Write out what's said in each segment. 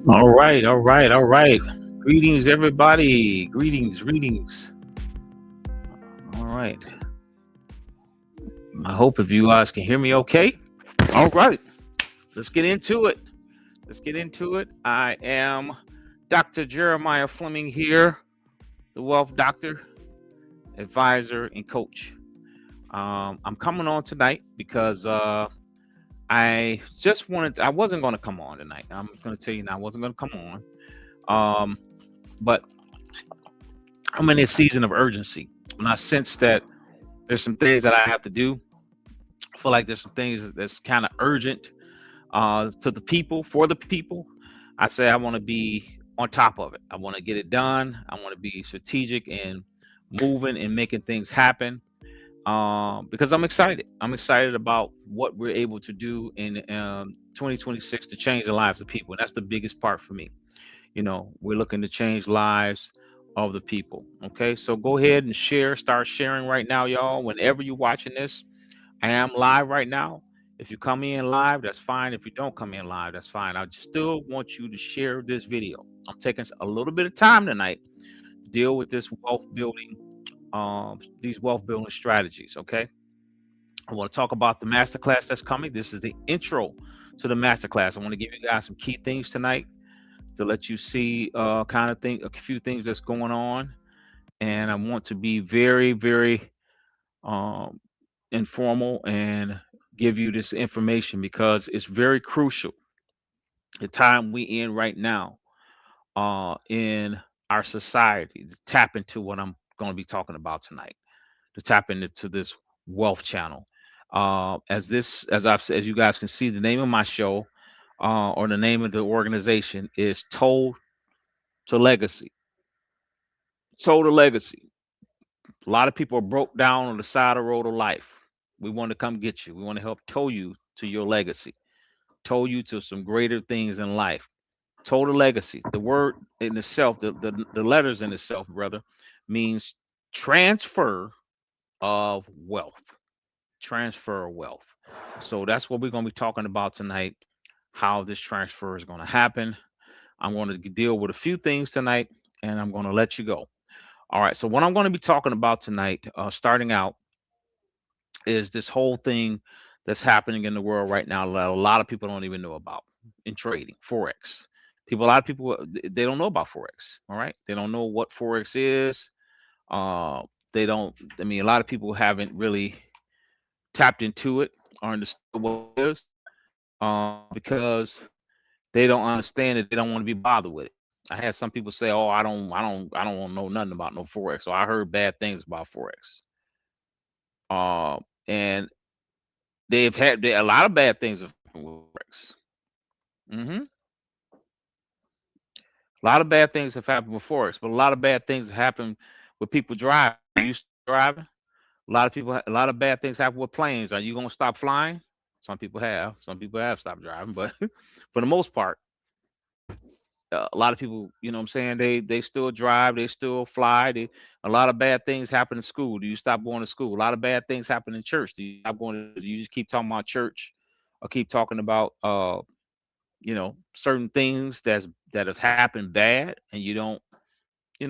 All right, all right, all right. Greetings, everybody. Greetings, greetings. All right. I hope if you guys can hear me okay. All right, let's get into it. Let's get into it. I am Dr. Jeremiah Fleming here, the Wealth Doctor, advisor, and coach. I'm coming on tonight because I wasn't going to come on tonight. I'm going to tell you now, I wasn't going to come on. But I'm in a season of urgency. And I sense that there's some things that I have to do. I feel like there's some things that's kind of urgent to the people, for the people. I say I want to be on top of it. I want to get it done. I want to be strategic and moving and making things happen because I'm excited. I'm excited about what we're able to do in 2026 to change the lives of people. And that's the biggest part for me. We're looking to change lives of the people. Okay, so go ahead and share. Start sharing right now, y'all. Whenever you're watching this, I am live right now. If you come in live, that's fine. If you don't come in live, that's fine. I still want you to share this video. I'm taking a little bit of time tonight to deal with this wealth building, these wealth building strategies. Okay, I want to talk about the masterclass that's coming. This is the intro to the masterclass. I want to give you guys some key things tonight to let you see kind of think a few things that's going on, and I want to be very, very um, informal and give you this information because it's very crucial. The time we in right now in our society to tap into what I'm going to be talking about tonight, to tap into this wealth channel. As you guys can see, the name of my show or the name of the organization is Told to Legacy. Told to Legacy. A lot of people are broke down on the side of the road of life. We want to come get you. We want to help tow you to your legacy, tow you to some greater things in life. Total legacy. The word in itself, the letters in itself, brother, means transfer of wealth. Transfer of wealth. So that's what we're going to be talking about tonight. How this transfer is going to happen. I'm going to deal with a few things tonight, and I'm going to let you go. All right. So what I'm going to be talking about tonight, starting out, is this whole thing that's happening in the world right now that a lot of people don't even know about in trading forex. A lot of people, they don't know about forex. All right, they don't know what forex is. They don't. I mean, a lot of people haven't really tapped into it or understood what it is because they don't understand it. They don't want to be bothered with it. I had some people say, "Oh, I don't want to know nothing about no forex." So I heard bad things about forex. And they've had a lot of bad things have happened with forex. Hmm. A lot of bad things have happened with forex, but a lot of bad things have happened with people driving. Are you still driving? A lot of bad things happen with planes. Are you going to stop flying? Some people have. Some people have stopped driving, but for the most part, a lot of people, you know what I'm saying, they still drive, they still fly. A lot of bad things happen in school. Do you stop going to school? A lot of bad things happen in church. Do you stop going do you just keep talking about church or keep talking about certain things that have happened bad and you don't, you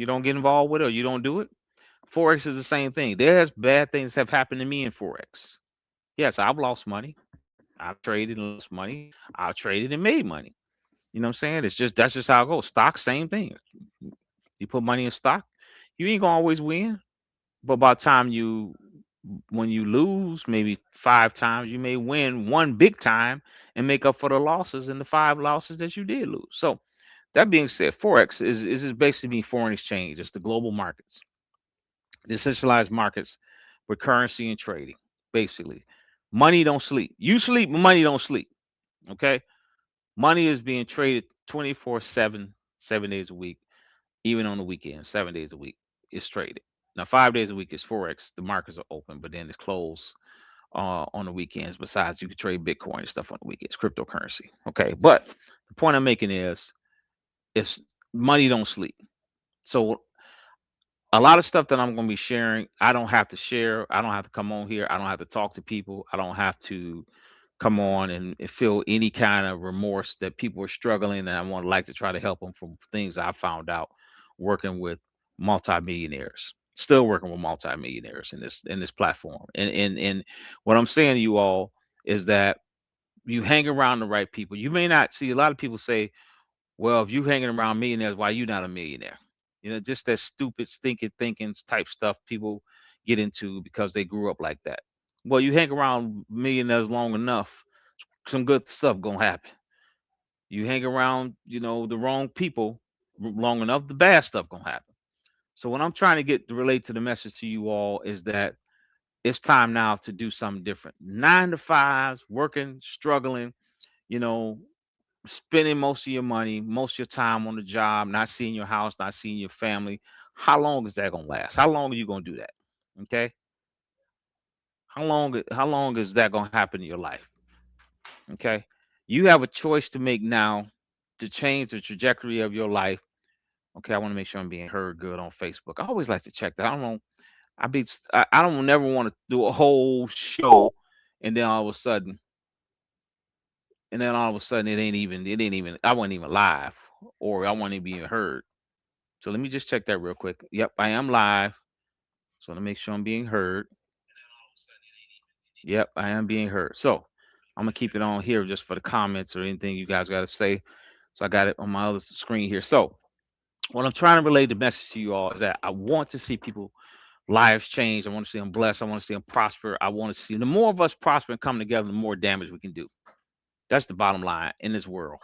don't get involved with it or you don't do it? Forex is the same thing. There's bad things have happened to me in forex. Yes, I've lost money. I've traded and lost money. I've traded and made money. You know what I'm saying? That's just how it goes. Stock, same thing. You put money in stock, you ain't gonna always win. But by the time when you lose maybe 5 times, you may win one big time and make up for the losses and the 5 losses that you did lose. So that being said, forex is just basically foreign exchange. It's the global markets, decentralized markets with currency and trading. Basically, money don't sleep. You sleep, but money don't sleep. Okay, money is being traded 24/7, 7 days a week, even on the weekend, 7 days a week. It's traded. Now, 5 days a week is forex. The markets are open, but then it's closed on the weekends. Besides, you can trade Bitcoin and stuff on the weekends, cryptocurrency. Okay, but the point I'm making is, it's money don't sleep. So a lot of stuff that I'm going to be sharing, I don't have to share. I don't have to come on here. I don't have to talk to people. I don't have to. come on and feel any kind of remorse that people are struggling, and I want to like to try to help them from things I found out working with multimillionaires. Still working with multimillionaires in this platform. And what I'm saying to you all is that you hang around the right people. You may not see a lot of people say, well, if you hanging around millionaires, why you not a millionaire? You know, just that stupid, stinking thinking type stuff people get into because they grew up like that. Well, you hang around millionaires long enough, some good stuff gonna happen. You hang around, the wrong people long enough, the bad stuff gonna happen. So what I'm trying to get to relate to the message to you all is that it's time now to do something different. 9 to 5s, working, struggling, you know, spending most of your money, most of your time on the job, not seeing your house, not seeing your family. How long is that gonna last? How long are you gonna do that? Okay. How long is that gonna happen in your life? Okay. You have a choice to make now to change the trajectory of your life. Okay, I want to make sure I'm being heard good on Facebook. I always like to check that. I don't know. I don't never want to do a whole show and then all of a sudden it ain't even I wasn't even live or I wasn't even being heard. So let me just check that real quick. Yep, I am live. So to make sure I'm being heard. Yep, I am being heard. So I'm gonna keep it on here just for the comments or anything you guys got to say. So I got it on my other screen here. So what I'm trying to relay the message to you all is that I want to see people lives change. I want to see them blessed. I want to see them prosper. I want to see the more of us prosper and come together, the more damage we can do. That's the bottom line in this world.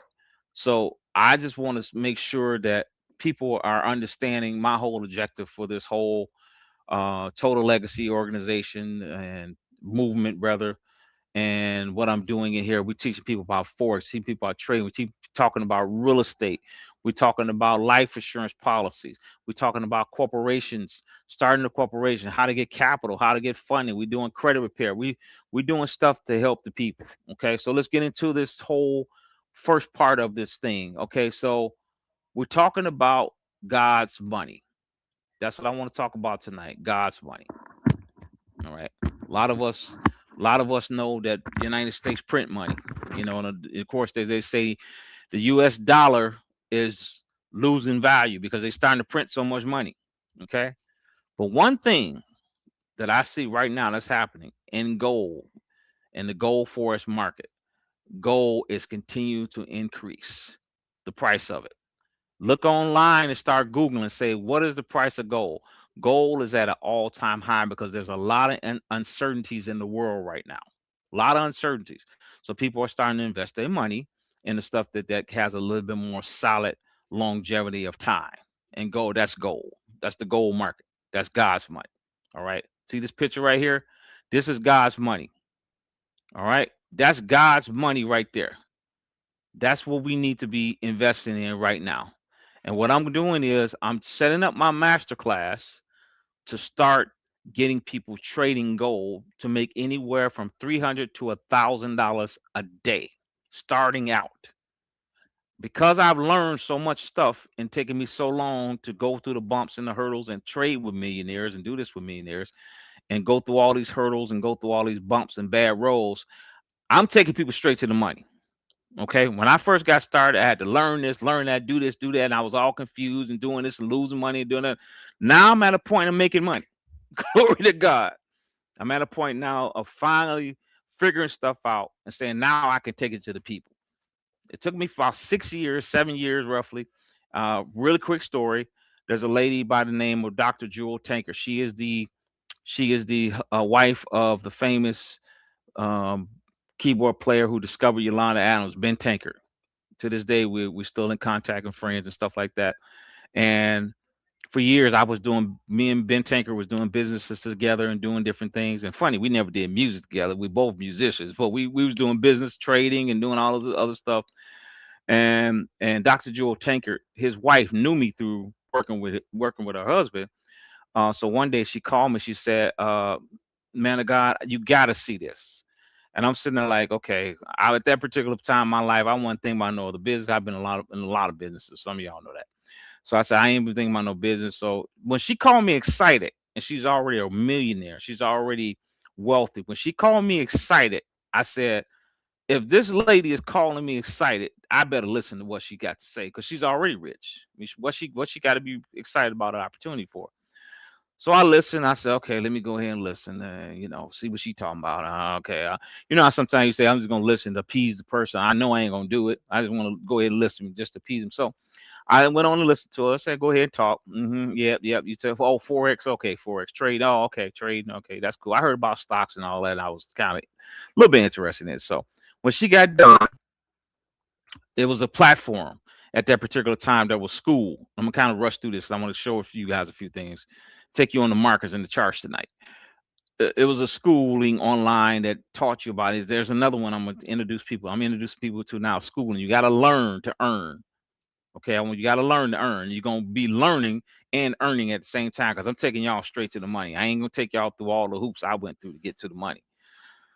So I just want to make sure that people are understanding my whole objective for this whole total legacy organization and movement, brother. And what I'm doing in here, we're teaching people about forex, teaching people about trading, we teach talking about real estate, we're talking about life insurance policies, we're talking about corporations, starting a corporation, how to get capital, how to get funding. We're doing credit repair. We're doing stuff to help the people. Okay, so let's get into this whole first part of this thing. Okay, so we're talking about God's money. That's what I want to talk about tonight. God's money. All right. A lot of us know that the United States print money. And of course they say the US dollar is losing value because they're starting to print so much money. Okay. But one thing that I see right now that's happening in gold and the gold forest market, gold is continuing to increase the price of it. Look online and start Googling and say, what is the price of gold? Gold is at an all-time high because there's a lot of uncertainties in the world right now. A lot of uncertainties. So people are starting to invest their money in the stuff that has a little bit more solid longevity of time. And gold, that's gold. That's the gold market. That's God's money. All right. See this picture right here? This is God's money. All right. That's God's money right there. That's what we need to be investing in right now. And what I'm doing is I'm setting up my masterclass to start getting people trading gold to make anywhere from $300 to $1,000 a day, starting out. Because I've learned so much stuff and taken me so long to go through the bumps and the hurdles and trade with millionaires and do this with millionaires and go through all these hurdles and go through all these bumps and bad rolls, I'm taking people straight to the money. Okay. When I first got started, I had to learn this, learn that, do this, do that. And I was all confused and doing this and losing money and doing that. Now I'm at a point of making money. Glory to God. I'm at a point now of finally figuring stuff out and saying, now I can take it to the people. It took me about 6 years, 7 years roughly. Really quick story. There's a lady by the name of Dr. Jewel Tanker. She is the wife of the famous um, keyboard player who discovered Yolanda Adams, Ben Tanker. To this day we're still in contact and friends and stuff like that. And for years me and Ben Tanker was doing businesses together and doing different things. And funny, we never did music together. We both musicians, but we was doing business, trading, and doing all of the other stuff. And Dr. Joel Tanker, his wife, knew me through working with her husband. So one day she called me. She said, man of God, you got to see this. And I'm sitting there like, okay, at that particular time in my life, I wasn't thinking about no other business. I've been in a lot of businesses. Some of y'all know that. So I said, I ain't even thinking about no business. So when she called me excited, and she's already a millionaire, she's already wealthy. When she called me excited, I said, If this lady is calling me excited, I better listen to what she got to say because she's already rich. I mean, what she got to be excited about an opportunity for. So I listened. I said, okay, let me go ahead and listen. See what she talking about. Okay, you know how sometimes you say I'm just gonna listen to appease the person. I know I ain't gonna do it. I just want to go ahead and listen just to appease them. So I went on to listen to her. I said, go ahead and talk. Yep, yep. You said, oh, Forex. Okay, Forex trade. Oh, okay, trading. Okay, that's cool. I heard about stocks and all that. And I was kind of a little bit interested in it. So when she got done, it was a platform at that particular time that was school. I'm gonna kind of rush through this. I want to show you guys a few things, take you on the markers and the charts tonight. It was a schooling online that taught you about it. There's another one I'm gonna introduce people. I'm introducing people to now schooling. You got to learn to earn. Okay, I want you got to learn to earn. You're gonna be learning and earning at the same time because I'm taking y'all straight to the money. I ain't gonna take y'all through all the hoops I went through to get to the money.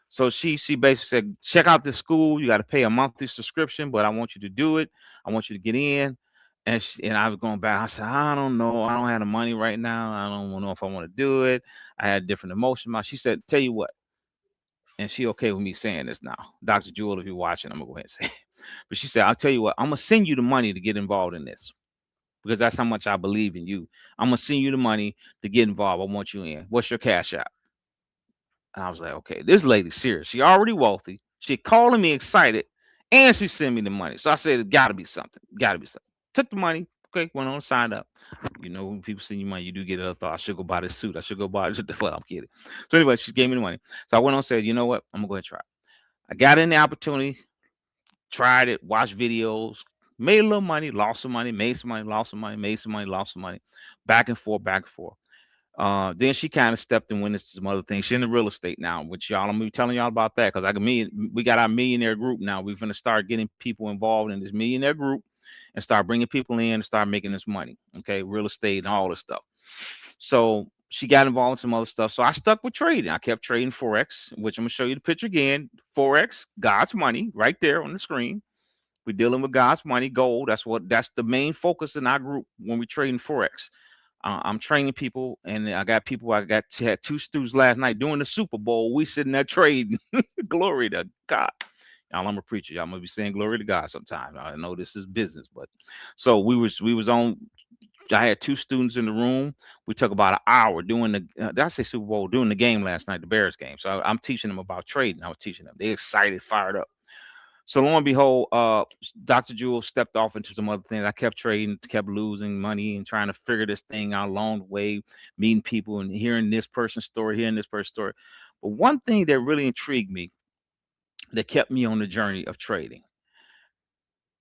So she basically said, check out this school. You got to pay a monthly subscription, but I want you to do it. I want you to get in. And I was going back. I said, I don't know. I don't have the money right now. I don't know if I want to do it. I had different emotions. She said, tell you what, and she okay with me saying this now. Dr. Jewel, if you're watching, I'm gonna go ahead and say it. But she said, I'll tell you what, I'm gonna send you the money to get involved in this because that's how much I believe in you. I'm gonna send you the money to get involved. I want you in. What's your cash app? And I was like, okay, this lady's serious. She already wealthy. She calling me excited, and she sent me the money. So I said, it got to be something. Got to be something. Took the money. Okay, went on, signed up. You know, when people send you money, you do get a thought. I should go buy this suit. I should go buy this. Well, I'm kidding. So anyway, she gave me the money. So I went on and said, you know what? I'm gonna go ahead and try it. I got in the opportunity, tried it, watched videos, made a little money, lost some money, made some money, lost some money, made some money, lost some money, back and forth, back and forth. Then she kind of stepped and went into some other things. She's in the real estate now, which y'all, I'm gonna be telling y'all about that because we got our millionaire group now. We're gonna start getting people involved in this millionaire group and start bringing people in and start making this money. Okay, real estate and all this stuff. So she got involved in some other stuff. So I stuck with trading. I kept trading Forex, which I'm gonna show you the picture again. Forex, God's money, right there on the screen. We're dealing with God's money, gold. That's the main focus in our group when we trading Forex. I'm training people, and I got people. Had two students last night doing the Super Bowl. We sitting there trading. Glory to God. Y'all, I'm a preacher. Y'all might be saying glory to God sometime. I know this is business, but so we was on. I had two students in the room. We took about an hour doing did I say Super Bowl, doing the game last night, the Bears game. So I'm teaching them about trading. I was teaching them. They excited, fired up. So lo and behold, Dr. Jewel stepped off into some other things. I kept trading, kept losing money and trying to figure this thing out along the way, meeting people and hearing this person's story, hearing this person's story. But one thing that really intrigued me, that kept me on the journey of trading,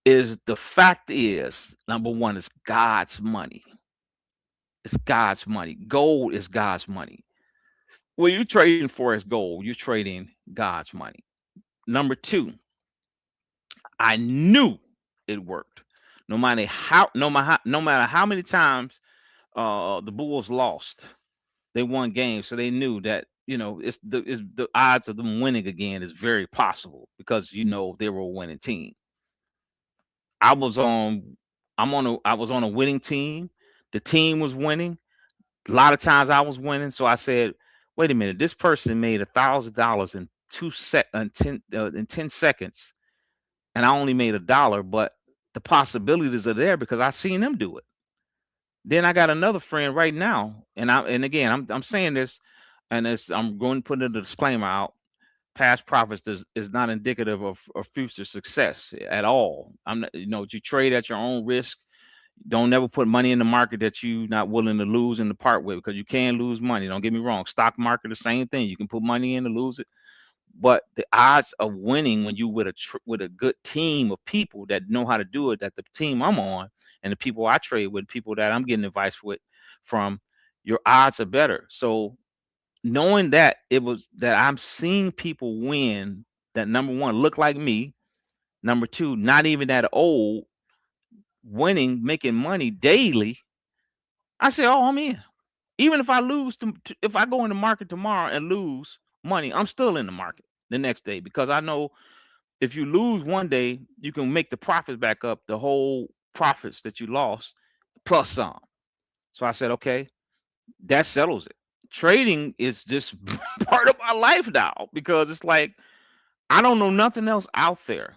is the fact is, number one, is God's money. It's God's money. Gold is God's money. When you're trading for as gold, you're trading God's money. Number two, I knew it worked. No matter how many times the Bulls lost, they won games, so they knew that it's the odds of them winning again is very possible because they were a winning team. I was on I was on a winning team. The team was winning. A lot of times I was winning, so I said, "Wait a minute, this person made $1,000 in 10 seconds, and I only made $1, but the possibilities are there because I seen them do it." Then I got another friend right now, and again I'm saying this, and I'm going to put a disclaimer out. Past profits is not indicative of future success at all. I'm not, you trade at your own risk. Don't never put money in the market that you not willing to lose and to part with because you can lose money. Don't get me wrong. Stock market, the same thing. You can put money in to lose it. But the odds of winning when you with a good team of people that know how to do it, that the team I'm on and the people I trade with, people that I'm getting advice with from, your odds are better. So knowing that it was that I'm seeing people win that, number one, look like me, number two, not even that old, winning, making money daily. I said, oh, I'm in. Even if I lose, if I go in the market tomorrow and lose money, I'm still in the market the next day because I know if you lose one day, you can make the profits back up, the whole profits that you lost plus some. So I said, okay, that settles it. Trading is just part of my life now because it's like I don't know nothing else out there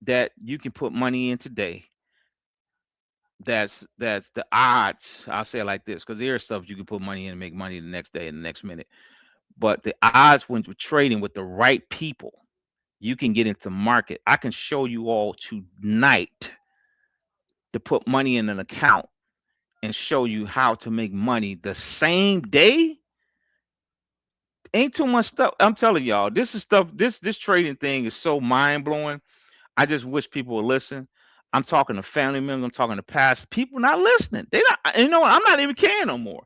that you can put money in today. That's the odds. I'll say it like this, because there's stuff you can put money in and make money the next day and the next minute. But the odds when you're trading with the right people, you can get into market. I can show you all tonight to put money in an account and show you how to make money the same day. Ain't too much stuff. I'm telling y'all, this is stuff. This trading thing is so mind blowing. I just wish people would listen. I'm talking to family members. I'm talking to past people not listening. They not. You know what? I'm not even caring no more.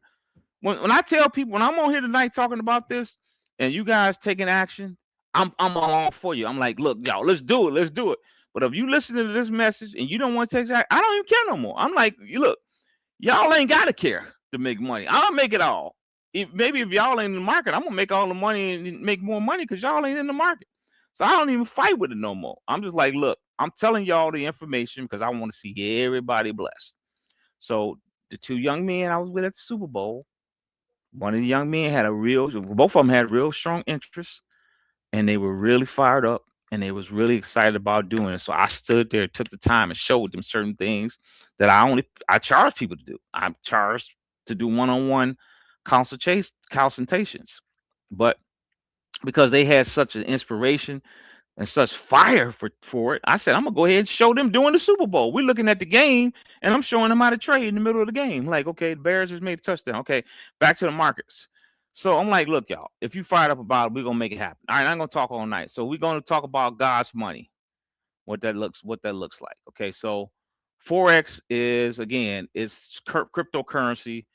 When I tell people, when I'm on here tonight talking about this, and you guys taking action, I'm all for you. I'm like, look, y'all, let's do it. Let's do it. But if you listen to this message and you don't want to take action, I don't even care no more. I'm like, you look, y'all ain't gotta care to make money. I'll make it all. Maybe if y'all ain't in the market, I'm gonna make all the money and make more money because y'all ain't in the market. So I don't even fight with it no more. I'm just like, look, I'm telling y'all the information because I want to see everybody blessed. So the two young men I was with at the Super Bowl, one of the young men had a real, both of them had real strong interest, and they were really fired up, and they was really excited about doing it. So I stood there, took the time, and showed them certain things that I charge people to do. I'm charged to do one-on-one consultations, but because they had such an inspiration and such fire for it, I said I'm gonna go ahead and show them during the Super Bowl. We're looking at the game, and I'm showing them how to trade in the middle of the game. Like, okay, the Bears just made a touchdown. Okay, back to the markets. So I'm like, look, y'all, if you fired up about it, we're gonna make it happen. All right, I'm gonna talk all night. So we're gonna talk about God's money, what that looks like. Okay, so forex is, again, it's cryptocurrency,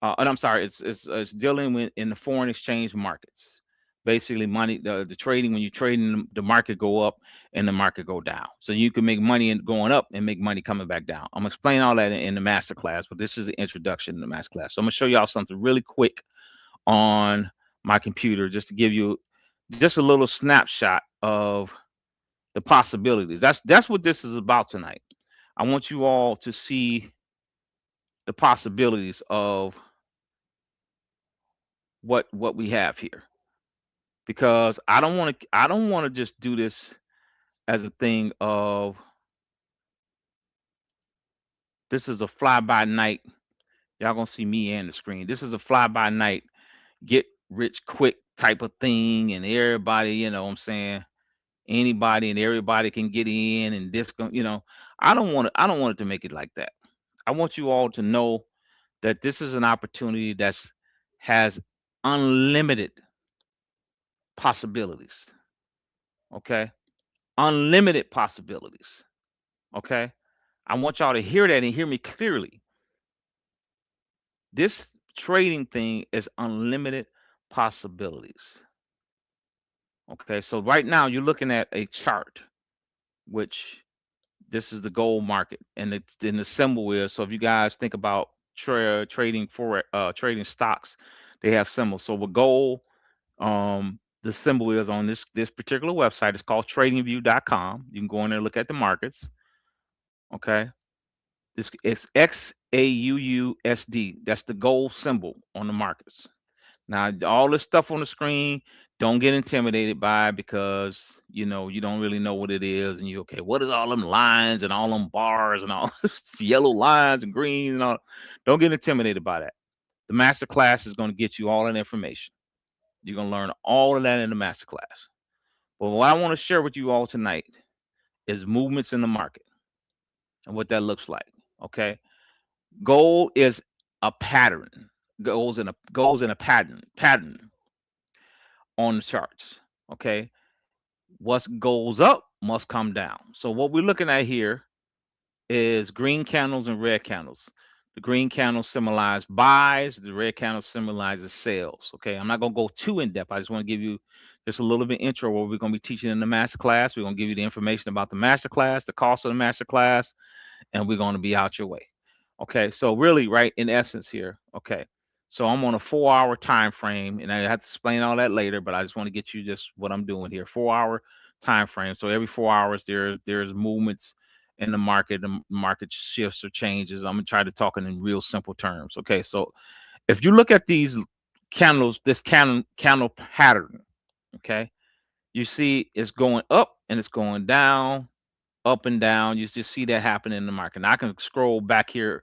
and I'm sorry, it's dealing with in the foreign exchange markets. Basically, money, the trading, when you trade in the market go up and the market go down. So you can make money in going up and make money coming back down. I'm gonna explain all that in the master class, but this is the introduction to the master class. So I'm gonna show y'all something really quick on my computer just to give you just a little snapshot of the possibilities. That's what this is about tonight. I want you all to see the possibilities of what we have here, because I don't want to just do this as a thing of this is a fly by night. Y'all gonna see me and the screen. This is a fly by night, get rich quick type of thing, and everybody, what I'm saying, anybody and everybody can get in, and I don't want it to make it like that. I want you all to know that this is an opportunity that's has unlimited possibilities. Okay, unlimited possibilities. Okay, I want y'all to hear that and hear me clearly. This trading thing is unlimited possibilities. Okay, so right now you're looking at a chart, which this is the gold market, and it's in the symbol is. So if you guys think about trading for trading stocks, they have symbols. So with gold, the symbol is on this particular website. It's called tradingview.com. You can go in there and look at the markets. Okay, this it's XAUUSD. That's the gold symbol on the markets. Now, all this stuff on the screen, don't get intimidated by it, because you don't really know what it is, and you, okay, what is all them lines and all them bars and all yellow lines and greens and all? Don't get intimidated by that. The master class is going to get you all that information. You're going to learn all of that in the master class. But what I want to share with you all tonight is movements in the market and what that looks like. Okay, gold is a pattern. Goes in a pattern on the charts. Okay, what goes up must come down. So what we're looking at here is green candles and red candles. The green candles symbolize buys, the red candle symbolizes sales. Okay, I'm not gonna go too in depth. I just want to give you just a little bit intro what we're gonna be teaching in the master class. We're gonna give you the information about the master class, the cost of the master class, and we're gonna be out your way. Okay, so really, right, in essence here, okay. So I'm on a 4 hour time frame, and I have to explain all that later, but I just want to get you just what I'm doing here. 4 hour time frame. So every 4 hours there's movements in the market. The market shifts or changes. I'm gonna try to talk in real simple terms. Okay, so if you look at these candles, this candle pattern, okay, You see it's going up and it's going down, up and down. You just see that happening in the market. Now I can scroll back here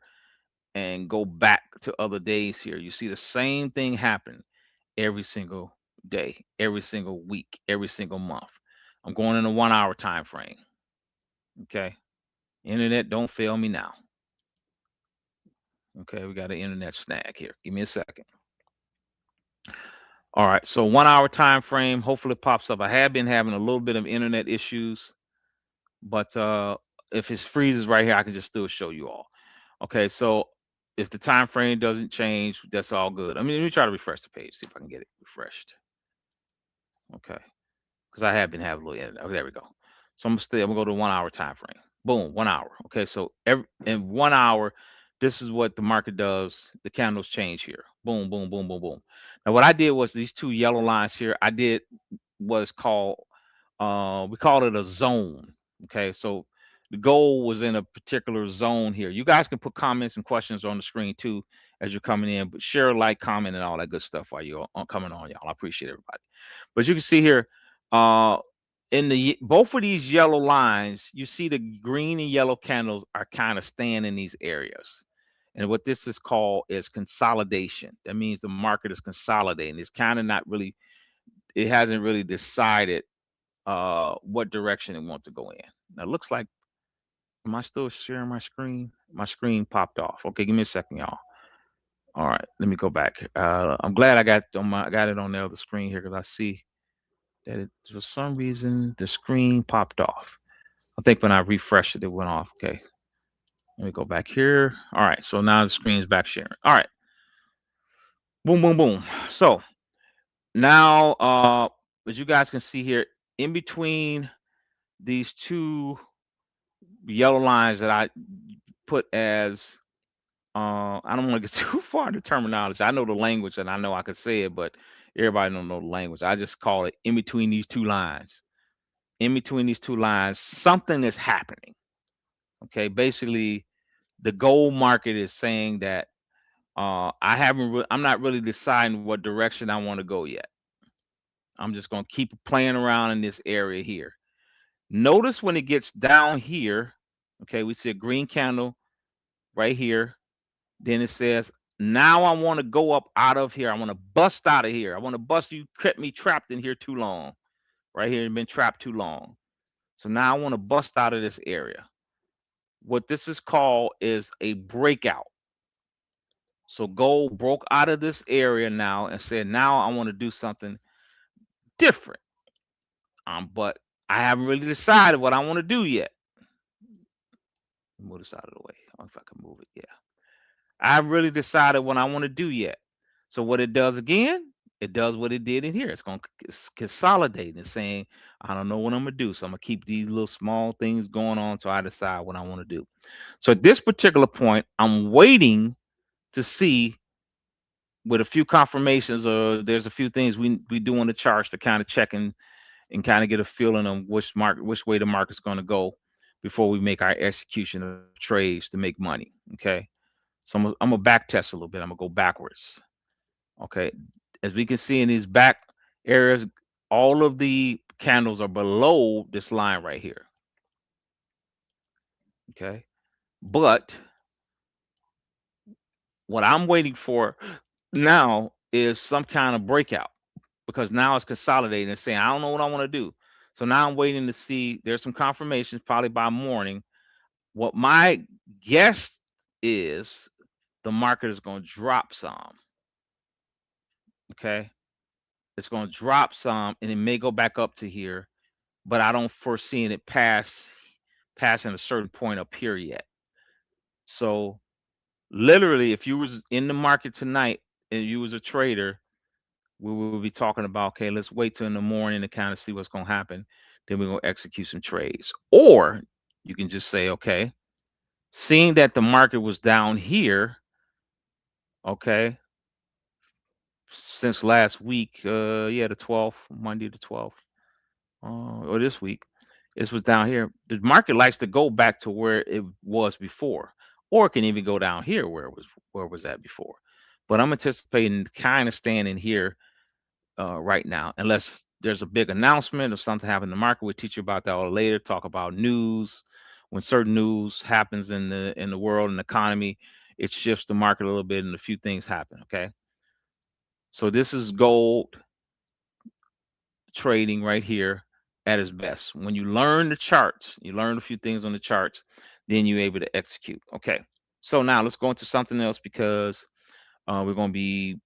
and go back to other days here. You see the same thing happen every single day, every single week, every single month. I'm going in a 1 hour time frame. Okay. Internet, don't fail me now. Okay, we got an internet snag here. Give me a second. All right, so 1 hour time frame. Hopefully it pops up. I have been having a little bit of internet issues, but if it freezes right here, I can just still show you all. Okay, so if the time frame doesn't change, that's all good. I mean, let me try to refresh the page, see if I can get it refreshed. Okay, because I have been having a little internet. Okay, there we go. So I'm gonna go to 1 hour time frame. Boom, 1 hour. Okay, so in 1 hour, this is what the market does. The candles change here. Boom, boom, boom, boom, boom. Now what I did was these two yellow lines here. I did was called we called it a zone. Okay, so the goal was in a particular zone here. You guys can put comments and questions on the screen too as you're coming in, but share, like, comment, and all that good stuff while you're coming on, y'all. I appreciate everybody. But you can see here, uh, in the both of these yellow lines, you see the green and yellow candles are kind of staying in these areas. And what this is called is consolidation. That means the market is consolidating. It's kind of not really, it hasn't really decided what direction it wants to go in. Now it looks like, am I still sharing my screen? My screen popped off. Okay, give me a second, y'all. All right, let me go back. I'm glad I got I got it on the other screen here because I see that it, for some reason the screen popped off. I think when I refreshed it, it went off. Okay, let me go back here. All right, so now the screen's back sharing. All right, boom, boom, boom. So now, as you guys can see here, in between these two yellow lines that I put as I don't want to get too far into terminology. I know the language and I know I could say it, but everybody don't know the language. I just call it in between these two lines. In between these two lines, something is happening. Okay, basically, the gold market is saying that I'm not really deciding what direction I want to go yet. I'm just gonna keep playing around in this area here. Notice when it gets down here, okay, we see a green candle right here. Then it says, now I want to go up out of here. I want to bust out of here. I want to bust, you kept me trapped in here too long. Right here, and been trapped too long. So now I want to bust out of this area. What this is called is a breakout. So gold broke out of this area now and said, now I want to do something different. But I haven't really decided what I want to do yet. Move this out of the way. If I can move it, yeah. I haven't really decided what I want to do yet. So what it does again, it does what it did in here. It's going to consolidate and saying, I don't know what I'm going to do. So I'm going to keep these little small things going on until I decide what I want to do. So at this particular point, I'm waiting to see with a few confirmations, or there's a few things we do on the charts to kind of check and kind of get a feeling of which way the market's going to go before we make our execution of trades to make money. Okay. So I'm gonna back test a little bit. I'm gonna go backwards. Okay. As we can see in these back areas, all of the candles are below this line right here. Okay. But what I'm waiting for now is some kind of breakout because now it's consolidating and saying, I don't know what I want to do. So now I'm waiting to see, there's some confirmations probably by morning. What my guess is the market is going to drop some. Okay. It's going to drop some and it may go back up to here, but I don't foresee it passing a certain point up here yet. So literally, if you was in the market tonight and you was a trader, we will be talking about, okay, let's wait till in the morning to kind of see what's going to happen. Then we're going to execute some trades. Or you can just say, okay, seeing that the market was down here, okay, since last week, yeah, the 12th, Monday the 12th, or this week, this was down here. The market likes to go back to where it was before, or it can even go down here where it was at before. But I'm anticipating kind of staying in here right now, unless there's a big announcement or something happened in the market, we'll teach you about that all later. Talk about news. When certain news happens in the world and economy, it shifts the market a little bit and a few things happen. Okay. So this is gold trading right here at its best. When you learn the charts, you learn a few things on the charts, then you're able to execute. Okay. So now let's go into something else because we're going to be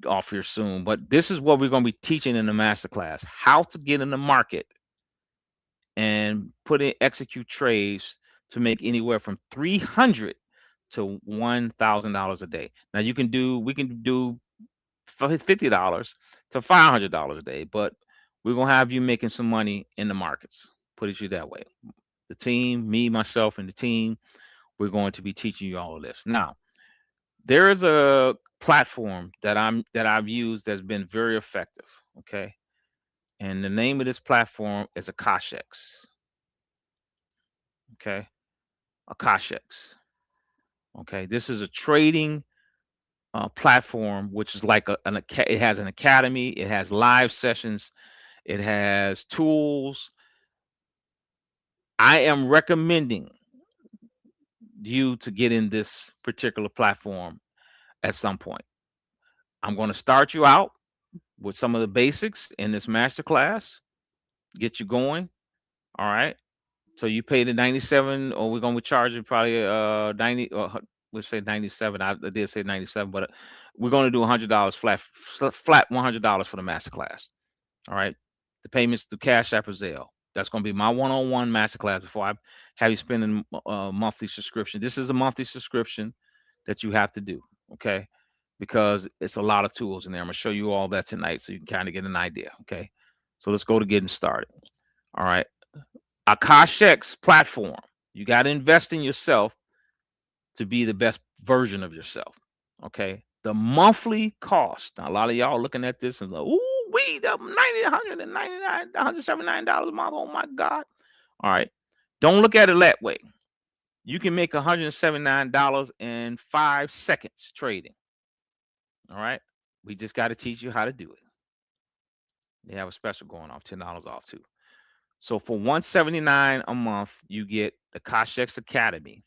off here soon. But this is what we're going to be teaching in the masterclass: how to get in the market and put in execute trades to make anywhere from 300 to $1,000 a day. Now we can do $50 to $500 a day, but we're gonna have you making some money in the markets. Put it you that way. The team, me, myself, and the team, we're going to be teaching you all of this. Now, there is a platform that I've used that's been very effective. Okay, and the name of this platform is Akashex. Okay, Akashex. Okay, this is a trading platform, which is like it has an academy, it has live sessions, it has tools. I am recommending you to get in this particular platform at some point. I'm going to start you out with some of the basics in this master class, get you going. All right. So you pay the 97, or we're going to charge you probably 90, or we'll say 97. I did say 97, but we're going to do $100 flat $100 for the master class. All right. The payments through Cash App or Zelle. That's going to be my one-on-one masterclass before I have you spending a monthly subscription. This is a monthly subscription that you have to do. Okay. Because it's a lot of tools in there. I'm going to show you all that tonight so you can kind of get an idea. Okay. So let's go to getting started. All right. Akashek's platform. You got to invest in yourself to be the best version of yourself. Okay. The monthly cost. Now, a lot of y'all looking at this and like, ooh, we the 90, $199, $179 a month. Oh my God. All right. Don't look at it that way. You can make $179 in 5 seconds trading. All right. We just got to teach you how to do it. They have a special going off, $10 off too. So for 179 a month, you get the Koshex Academy.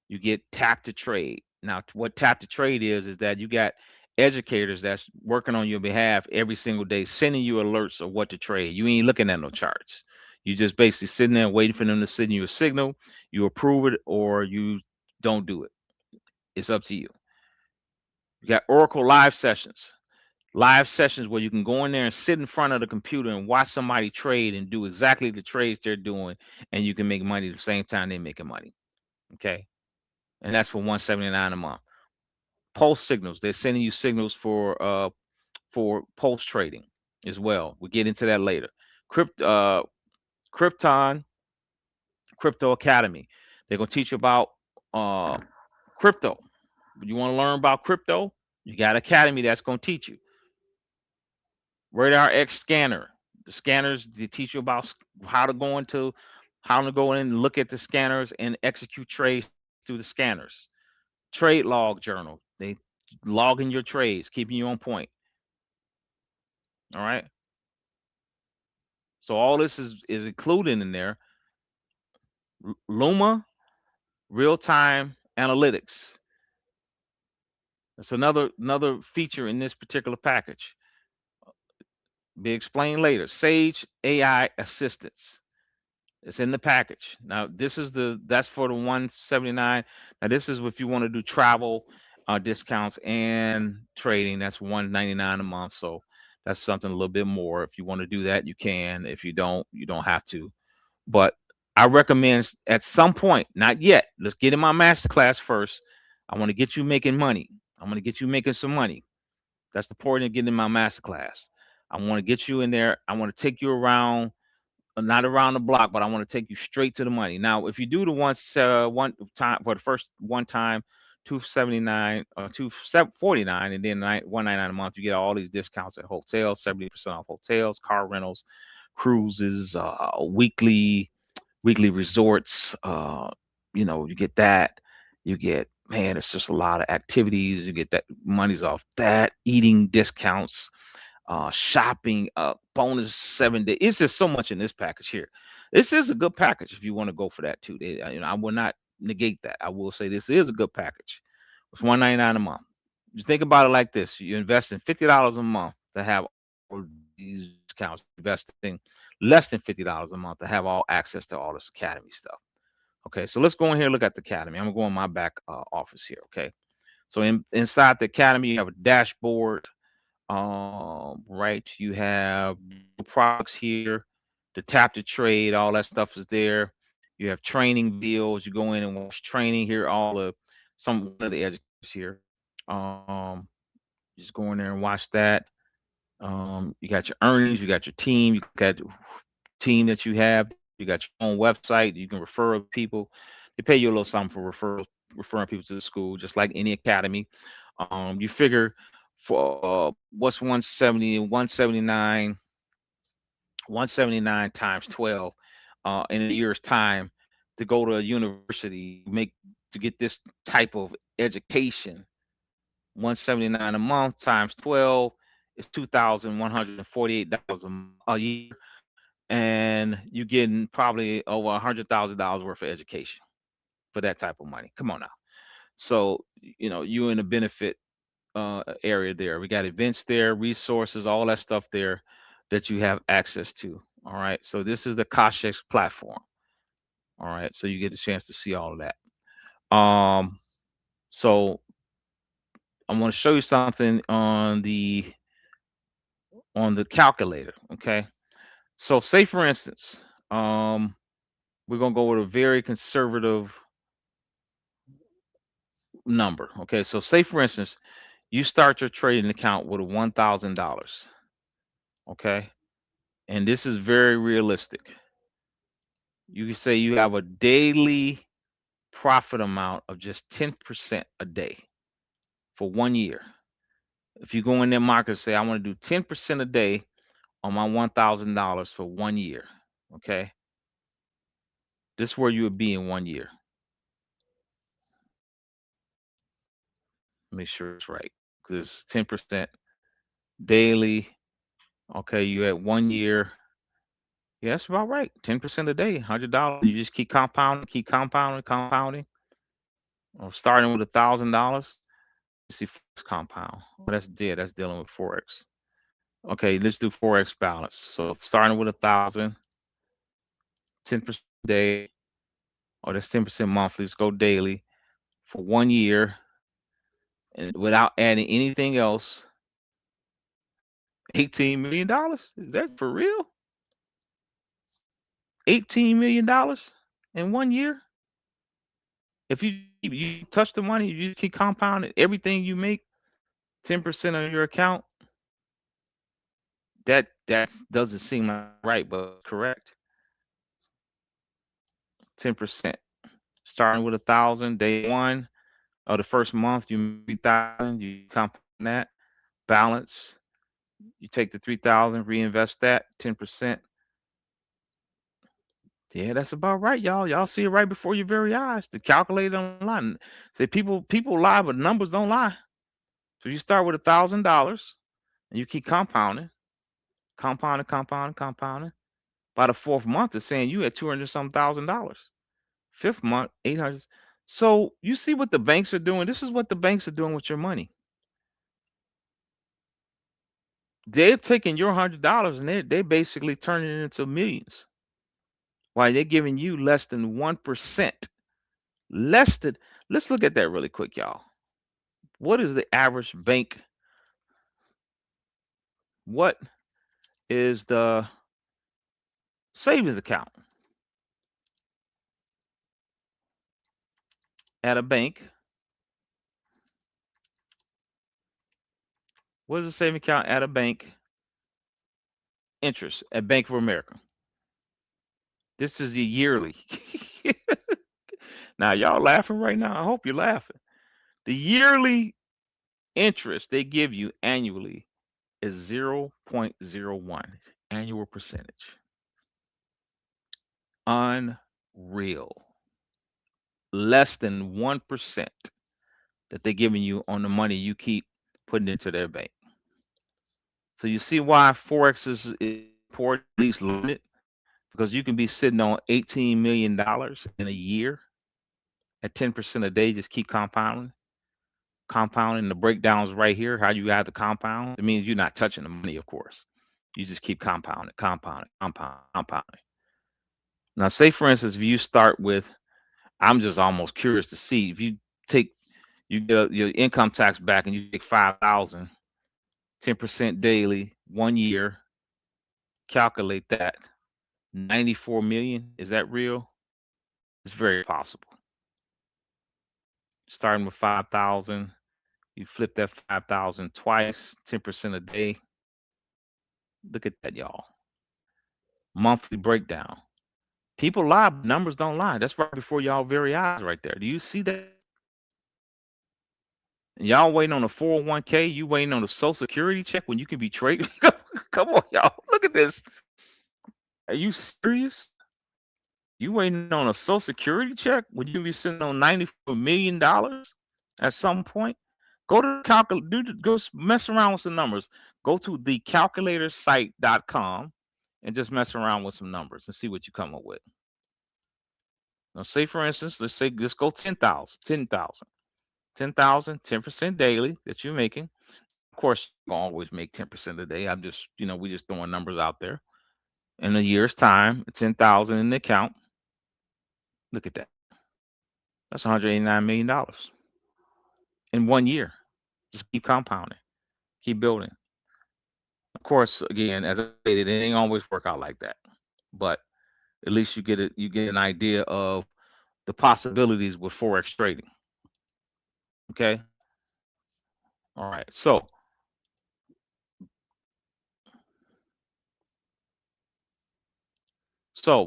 You get Tap to Trade. Now, what Tap to Trade is that you got educators that's working on your behalf every single day, sending you alerts of what to trade. You ain't looking at no charts. You just basically sitting there waiting for them to send you a signal. You approve it or you don't do it. It's up to you. You got Oracle live sessions where you can go in there and sit in front of the computer and watch somebody trade and do exactly the trades they're doing, and you can make money at the same time they're making money. Okay. And that's for 179 a month. Pulse signals, they're sending you signals for pulse trading as well. We'll get into that later. Krypton Crypto Academy. They're gonna teach you about uh crypto. You want to learn about crypto? You got Academy that's gonna teach you. Radar X scanner. The scanners, they teach you about how to go in and look at the scanners and execute trades through the scanners. Trade log journal. They log in your trades, keeping you on point. All right. So all this is included in there. Luma real time analytics. That's another feature in this particular package. Be explained later. Sage AI assistance. It's in the package. Now, that's for the 179. Now, this is if you want to do travel discounts and trading. That's 199 a month. So that's something a little bit more. If you want to do that, you can. If you don't, you don't have to. But I recommend at some point, not yet. Let's get in my masterclass first. I want to get you making money. I'm going to get you making some money. That's the point of getting in my masterclass. I want to get you in there. I want to take you around, not around the block, but I want to take you straight to the money. Now, if you do the one time for the first one time, 279 or 249, and then 199 a month, you get all these discounts at hotels, 70% off hotels, car rentals, cruises, weekly resorts. You get that. You get, man, it's just a lot of activities. You get that money's off that, eating discounts, shopping, bonus 7 day. It's just so much in this package here. This is a good package if you want to go for that too. I will not negate that. I will say this is a good package. It's 199 a month. Just think about it like this: you invest in $50 a month to have all these discounts. Investing less than $50 a month to have all access to all this academy stuff. Okay, so let's go in here and look at the academy. I'm gonna go in my back office here. Okay, so inside the academy, you have a dashboard. Right, you have products here, the tap to trade, all that stuff is there. You have training videos. You go in and watch training here. All the some of the educators here. Um, just go in there and watch that. You got your earnings. You got your team. You got the team that you have. You got your own website. You can refer people. They pay you a little something for referring people to the school, just like any academy. You figure for what's 170 and 179 times 12 in a year's time to go to a university, make to get this type of education. 179 a month times 12 is $2,148 a year, and you're getting probably over $100,000 worth of education for that type of money. Come on now. So you're in a benefit area there. We got events there, resources, all that stuff there that you have access to. All right. So this is the Kashx platform. All right. So you get a chance to see all of that. So I'm going to show you something on the calculator. Okay. So say for instance, we're gonna go with a very conservative number. Okay. So say for instance, you start your trading account with a $1,000. Okay. And this is very realistic. You can say you have a daily profit amount of just 10% a day for 1 year. If you go in their market and say, I want to do 10% a day on my $1,000 for 1 year, okay, this is where you would be in 1 year. Make sure it's right because it's 10% daily. Okay, you at 1 year. Yeah, that's about right. 10% a day, $100. You just keep compounding, compounding. Starting with $1,000. You see Forex compound. Oh, that's dead. That's dealing with Forex. Okay, let's do Forex balance. So starting with 1,000, 10% a day, or that's 10% monthly. Let's go daily for 1 year, and without adding anything else, $18 million. Is that for real? $18 million in 1 year? If you touch the money, you keep compounding everything you make, 10% on your account. That doesn't seem like right, but correct. 10%. Starting with 1,000, day one of the first month, you make 3,000, you compound that, balance. You take the 3,000, reinvest that 10%. Yeah, that's about right, y'all. Y'all see it right before your very eyes. The calculator online. Say people lie, but numbers don't lie. So you start with $1,000 and you keep compounding, compounding, compounding, compounding. By the fourth month, it's saying you at 200 some $1,000. Fifth month, 800. So you see what the banks are doing. This is what the banks are doing with your money. They're taking your $100 and they basically turning it into millions. While they're giving you less than 1%. Less than. Let's look at that really quick, y'all. What is the average bank? What is the savings account at a bank? What is the savings account at a bank interest at Bank of America? This is the yearly. Now, y'all laughing right now. I hope you're laughing. The yearly interest they give you annually is 0.01 annual percentage. Unreal. Less than 1% that they're giving you on the money you keep putting into their bank. So you see why Forex is important, at least learn it, because you can be sitting on $18 million in a year at 10% a day, just keep compounding, compounding. The breakdowns right here, how you add the compound. It means you're not touching the money, of course. You just keep compounding, compounding, compounding, compounding. Now, say for instance, if you start with, I'm just almost curious to see if you take, you get your income tax back and you take 5,000, 10% daily, 1 year, calculate that. 94 million, is that real? It's very possible. Starting with 5,000, you flip that 5,000 twice, 10% a day. Look at that, y'all. Monthly breakdown. People lie, but numbers don't lie. That's right before y'all very eyes right there. Do you see that? And y'all waiting on a 401k, you waiting on a social security check when you can be trading. Come on, y'all. Look at this. Are you serious? You waiting on a social security check when you can be sitting on $94 million at some point? Go to go mess around with some numbers. Go to thecalculatorsite.com and just mess around with some numbers and see what you come up with. Now, say for instance, let's go 10,000, 10,000, 10,000, 10% daily that you're making. Of course, you can always make 10% a day. I'm just, we just throwing numbers out there. In a year's time, 10,000 in the account. Look at that. That's $189 million in 1 year. Just keep compounding, keep building. Of course, again, as I stated, it ain't always work out like that, but at least you get an idea of the possibilities with forex trading. Okay, all right. So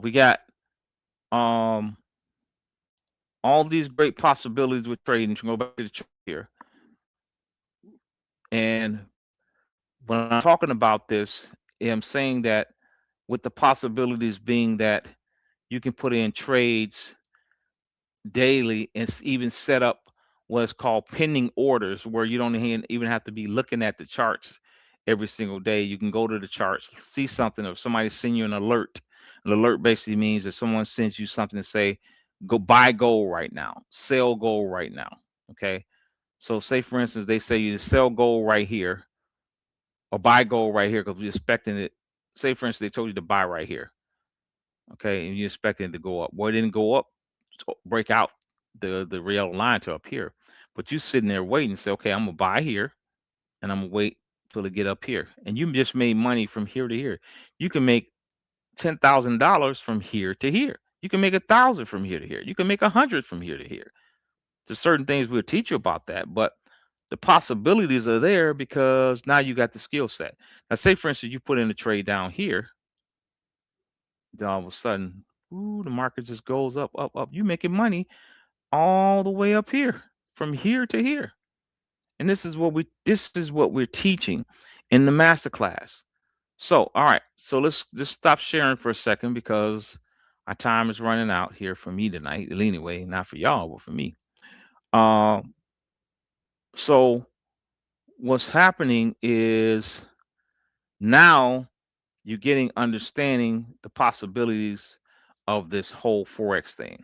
we got um all these great possibilities with trading. To go back to the chart here, and when I'm talking about this, I'm saying that with the possibilities being that you can put in trades daily and even set up what's called pending orders where you don't even have to be looking at the charts every single day. You can go to the charts, see something, or somebody send you an alert. An alert basically means that someone sends you something to say, go buy gold right now, sell gold right now. Okay. So say for instance, they say you sell gold right here or buy gold right here because we're expecting it. Say for instance, they told you to buy right here. Okay, and you're expecting it to go up. Well, it didn't go up, break out the real line to up here. But you sitting there waiting, say, okay, I'm gonna buy here and I'm gonna wait till it get up here. And you just made money from here to here. You can make $10,000 from here to here. You can make 1,000 from here to here. You can make 100 from here to here. There's certain things we'll teach you about that, but the possibilities are there because now you got the skill set. Now, say for instance, you put in a trade down here, then all of a sudden, ooh, the market just goes up, up, up. You making money all the way up here, from here to here. And this is what we're teaching in the master class. So, all right. So let's just stop sharing for a second because our time is running out here for me tonight. Anyway, not for y'all, but for me. Um, so what's happening is now you're getting understanding the possibilities of this whole forex thing.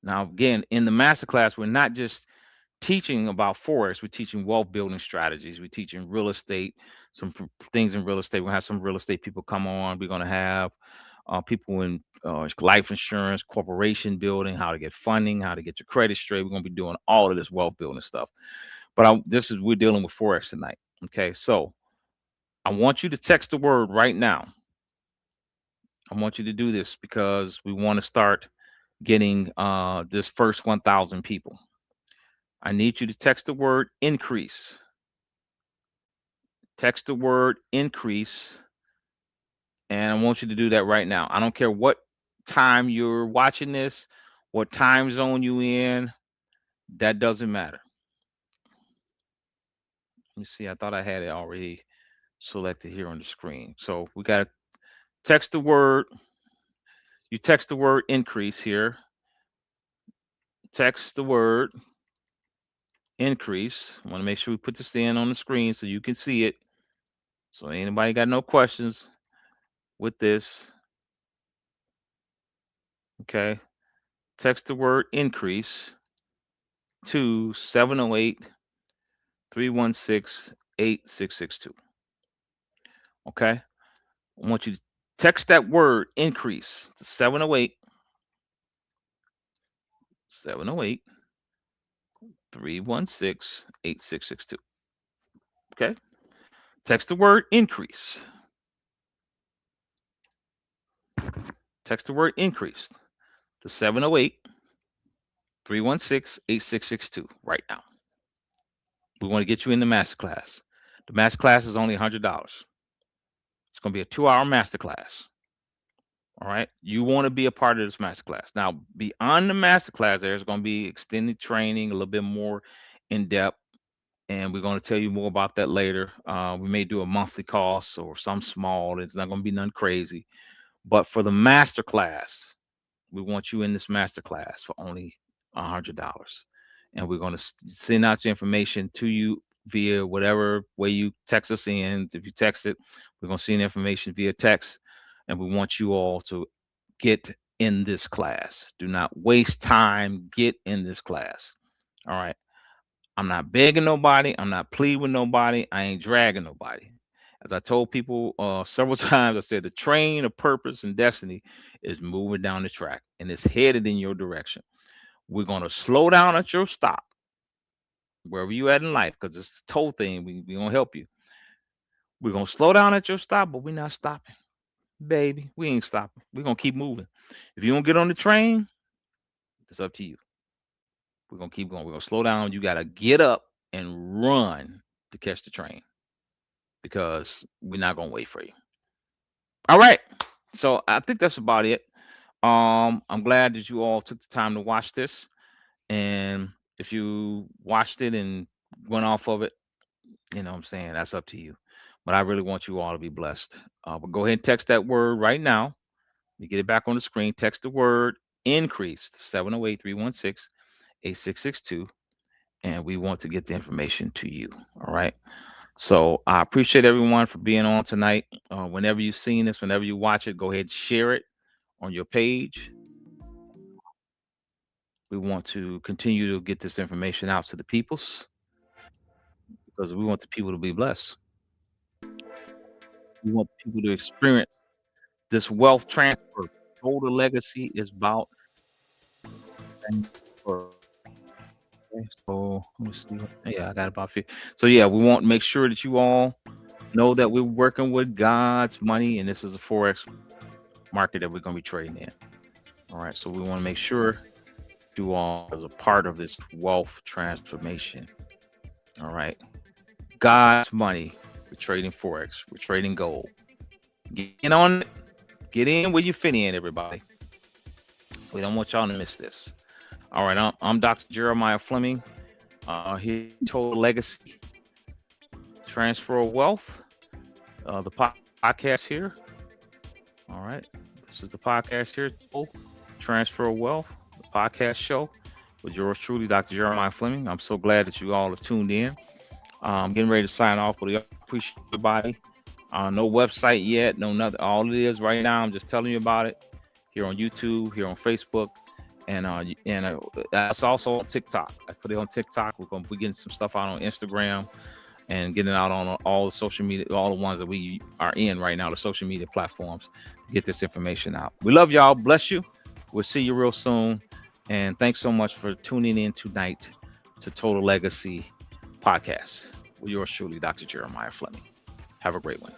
Now, again, in the master class, we're not just teaching about forex. We're teaching wealth building strategies. We're teaching real estate, some things in real estate. We'll have some real estate people come on. We're going to have people in life insurance, corporation building, how to get funding, how to get your credit straight. We're going to be doing all of this wealth building stuff. But we're dealing with forex tonight. Okay, so I want you to text the word right now. I want you to do this because we want to start getting this first 1,000 people. I need you to text the word increase. Text the word increase. And I want you to do that right now. I don't care what time you're watching this, what time zone you in. That doesn't matter. Let me see. I thought I had it already selected here on the screen. So we got to text the word. You text the word increase here. Text the word increase. I want to make sure we put this in on the screen so you can see it. So anybody got no questions with this? Okay. Text the word increase to 708-316-8662. Okay. I want you to text that word increase to 708-316-8662. Okay. Text the word increase. Text the word increase to 708-316-8662 right now. We want to get you in the masterclass. The masterclass is only $100. It's going to be a 2-hour masterclass. All right. You want to be a part of this masterclass. Now, beyond the masterclass, there's going to be extended training, a little bit more in depth. And we're going to tell you more about that later. We may do a monthly cost or some small. It's not going to be nothing crazy. But for the masterclass, we want you in this masterclass for only $100. And we're going to send out your information to you via whatever way you text us in. If you text it, we're going to send information via text. And we want you all to get in this class. Do not waste time. Get in this class. All right. I'm not begging nobody. I'm not pleading with nobody. I ain't dragging nobody. As I told people several times, I said the train of purpose and destiny is moving down the track and it's headed in your direction. We're going to slow down at your stop, wherever you at in life, because it's a toll thing. We're going to help you. We're going to slow down at your stop, but we're not stopping. Baby, we ain't stopping. We're going to keep moving. If you don't get on the train, it's up to you. We're going to keep going. We're going to slow down. You got to get up and run to catch the train because we're not going to wait for you. All right. So I think that's about it. I'm glad that you all took the time to watch this. And if you watched it and went off of it, you know what I'm saying? That's up to you. But I really want you all to be blessed. But go ahead and text that word right now. You get it back on the screen. Text the word increase to 708-316-8662. And we want to get the information to you. All right. So I appreciate everyone for being on tonight. Whenever you've seen this, whenever you watch it, go ahead and share it on your page. We want to continue to get this information out to the peoples because we want the people to be blessed. We want people to experience this wealth transfer. Total legacy is about transfer. Okay, so let me see. Yeah, I got about 50. So yeah, we want to make sure that you all know that we're working with God's money, and this is a forex market that we're going to be trading in. All right, so we want to make sure you all as a part of this wealth transformation. All right, God's money. We're trading forex. We're trading gold. Get in on it. Get in where you fit in, everybody. We don't want y'all to miss this. All right, I'm Dr. Jeremiah Fleming. Here, Total Legacy, Transfer of Wealth. The podcast here. All right, this is the podcast here. Transfer of Wealth, the podcast show with yours truly, Dr. Jeremiah Fleming. I'm so glad that you all have tuned in. I'm getting ready to sign off, but I appreciate everybody. No website yet, no nothing. All it is right now, I'm just telling you about it here on YouTube, here on Facebook, and it's also on TikTok. I put it on TikTok. We're gonna be getting some stuff out on Instagram and getting it out on all the social media, all the ones that we are in right now, the social media platforms, to get this information out. We love y'all. Bless you. We'll see you real soon. And thanks so much for tuning in tonight to Total Legacy Podcast with yours truly, Dr. Jeremiah Fleming. Have a great one.